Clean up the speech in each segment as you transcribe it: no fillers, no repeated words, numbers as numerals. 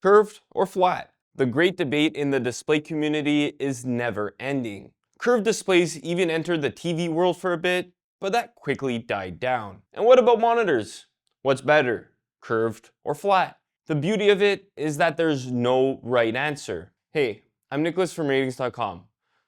Curved or flat? The great debate in the display community is never ending. Curved displays even entered the TV world for a bit, but that quickly died down. And what about monitors? What's better, curved or flat? The beauty of it is that there's no right answer. Hey, I'm Nicholas from Rtings.com.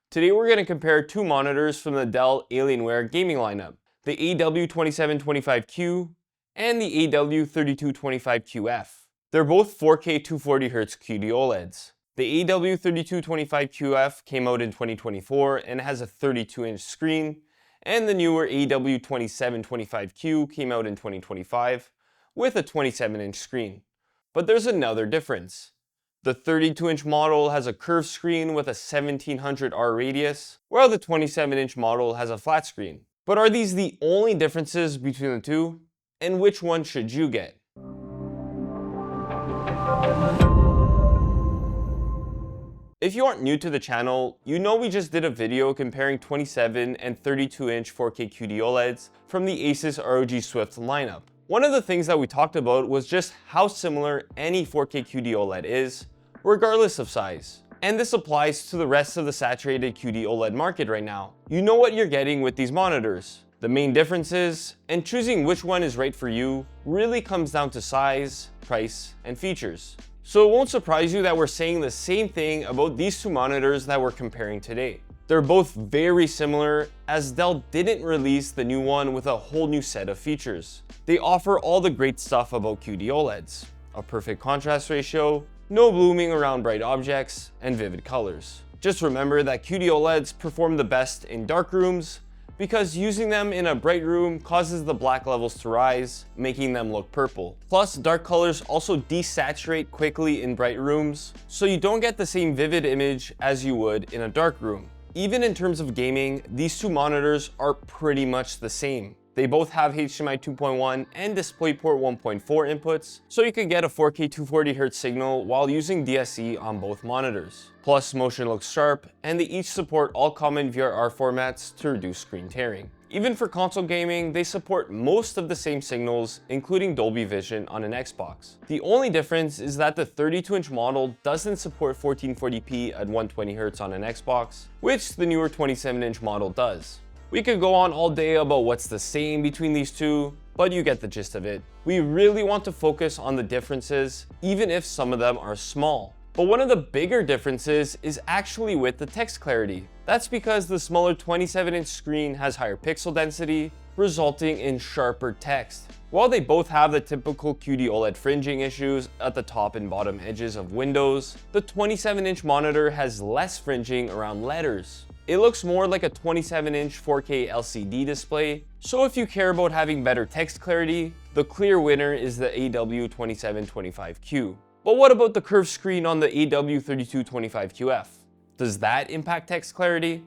Today we're going to compare two monitors from the Dell Alienware gaming lineup, the AW2725Q and the AW3225QF. They're both 4K 240Hz QD-OLEDs. The AW3225QF came out in 2024 and has a 32-inch screen, and the newer AW2725Q came out in 2025 with a 27-inch screen. But there's another difference. The 32-inch model has a curved screen with a 1700R radius, while the 27-inch model has a flat screen. But are these the only differences between the two? And which one should you get? If you aren't new to the channel, you know we just did a video comparing 27 and 32-inch 4K QD-OLEDs from the Asus ROG Swift lineup. One of the things that we talked about was just how similar any 4K QD-OLED is, regardless of size. And this applies to the rest of the saturated QD-OLED market right now. You know what you're getting with these monitors. The main differences, and choosing which one is right for you, really comes down to size, price, and features. So it won't surprise you that we're saying the same thing about these two monitors that we're comparing today. They're both very similar, as Dell didn't release the new one with a whole new set of features. They offer all the great stuff about QD-OLEDs, a perfect contrast ratio, no blooming around bright objects, and vivid colors. Just remember that QD-OLEDs perform the best in dark rooms, because using them in a bright room causes the black levels to rise, making them look purple. Plus, dark colors also desaturate quickly in bright rooms, so you don't get the same vivid image as you would in a dark room. Even in terms of gaming, these two monitors are pretty much the same. They both have HDMI 2.1 and DisplayPort 1.4 inputs, so you can get a 4K 240Hz signal while using DSC on both monitors. Plus, motion looks sharp, and they each support all common VRR formats to reduce screen tearing. Even for console gaming, they support most of the same signals, including Dolby Vision on an Xbox. The only difference is that the 32-inch model doesn't support 1440p at 120Hz on an Xbox, which the newer 27-inch model does. We could go on all day about what's the same between these two, but you get the gist of it. We really want to focus on the differences, even if some of them are small. But one of the bigger differences is actually with the text clarity. That's because the smaller 27-inch screen has higher pixel density, resulting in sharper text. While they both have the typical QD-OLED fringing issues at the top and bottom edges of windows, the 27-inch monitor has less fringing around letters. It looks more like a 27-inch 4K LCD display, so if you care about having better text clarity, the clear winner is the AW2725Q. But what about the curved screen on the AW3225QF? Does that impact text clarity?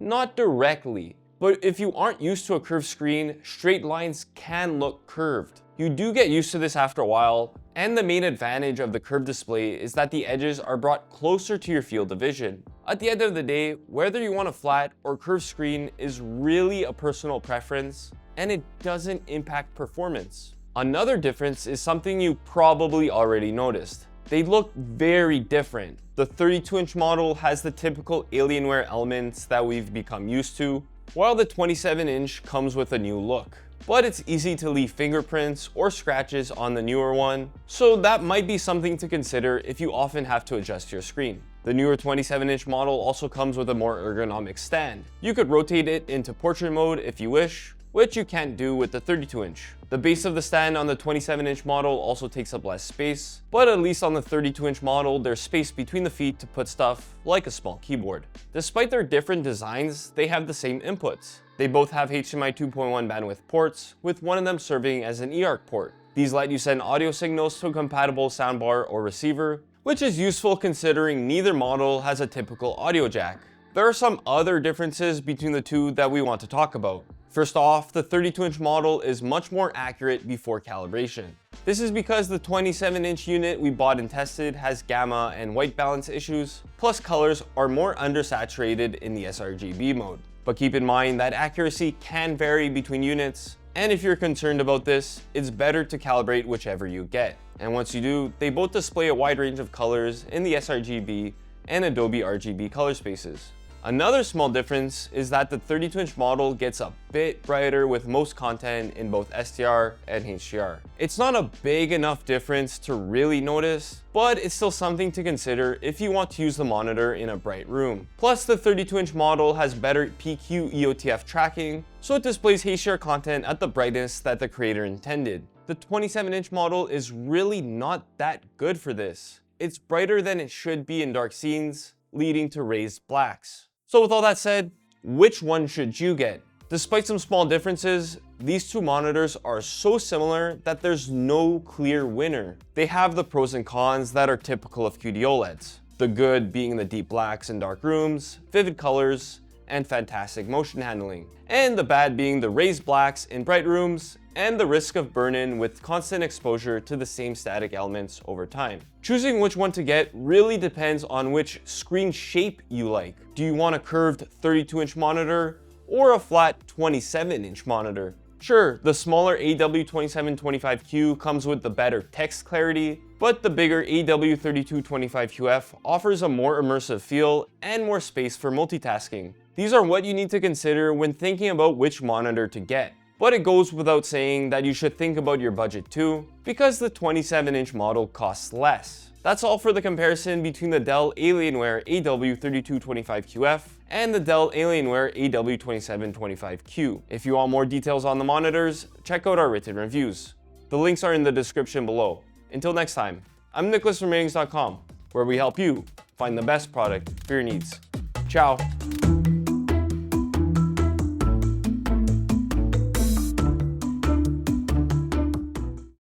Not directly, but if you aren't used to a curved screen, straight lines can look curved. You do get used to this after a while, and the main advantage of the curved display is that the edges are brought closer to your field of vision. At the end of the day, whether you want a flat or curved screen is really a personal preference, and it doesn't impact performance. Another difference is something you probably already noticed. They look very different. The 32-inch model has the typical Alienware elements that we've become used to, while the 27-inch comes with a new look. But it's easy to leave fingerprints or scratches on the newer one, so that might be something to consider if you often have to adjust your screen. The newer 27-inch model also comes with a more ergonomic stand. You could rotate it into portrait mode if you wish, which you can't do with the 32-inch. The base of the stand on the 27-inch model also takes up less space, but at least on the 32-inch model, there's space between the feet to put stuff like a small keyboard. Despite their different designs, they have the same inputs. They both have HDMI 2.1 bandwidth ports, with one of them serving as an eARC port. These let you send audio signals to a compatible soundbar or receiver, which is useful considering neither model has a typical audio jack. There are some other differences between the two that we want to talk about. First off, the 32-inch model is much more accurate before calibration. This is because the 27-inch unit we bought and tested has gamma and white balance issues, plus colors are more undersaturated in the sRGB mode. But keep in mind that accuracy can vary between units, And if you're concerned about this, it's better to calibrate whichever you get. And once you do, they both display a wide range of colors in the sRGB and Adobe RGB color spaces. Another small difference is that the 32-inch model gets a bit brighter with most content in both SDR and HDR. It's not a big enough difference to really notice, but it's still something to consider if you want to use the monitor in a bright room. Plus, the 32-inch model has better PQ EOTF tracking, so it displays HDR content at the brightness that the creator intended. The 27-inch model is really not that good for this. It's brighter than it should be in dark scenes, leading to raised blacks. So with all that said, which one should you get? Despite some small differences, these two monitors are so similar that there's no clear winner. They have the pros and cons that are typical of QD-OLEDs. The good being the deep blacks in dark rooms, vivid colors, and fantastic motion handling. And the bad being the raised blacks in bright rooms and the risk of burn-in with constant exposure to the same static elements over time. Choosing which one to get really depends on which screen shape you like. Do you want a curved 32-inch monitor or a flat 27-inch monitor? Sure, the smaller AW2725Q comes with the better text clarity, but the bigger AW3225QF offers a more immersive feel and more space for multitasking. These are what you need to consider when thinking about which monitor to get. But it goes without saying that you should think about your budget too, because the 27-inch model costs less. That's all for the comparison between the Dell Alienware AW3225QF and the Dell Alienware AW2725Q. If you want more details on the monitors, check out our written reviews. The links are in the description below. Until next time, I'm Nicholas from Rtings.com, where we help you find the best product for your needs. Ciao!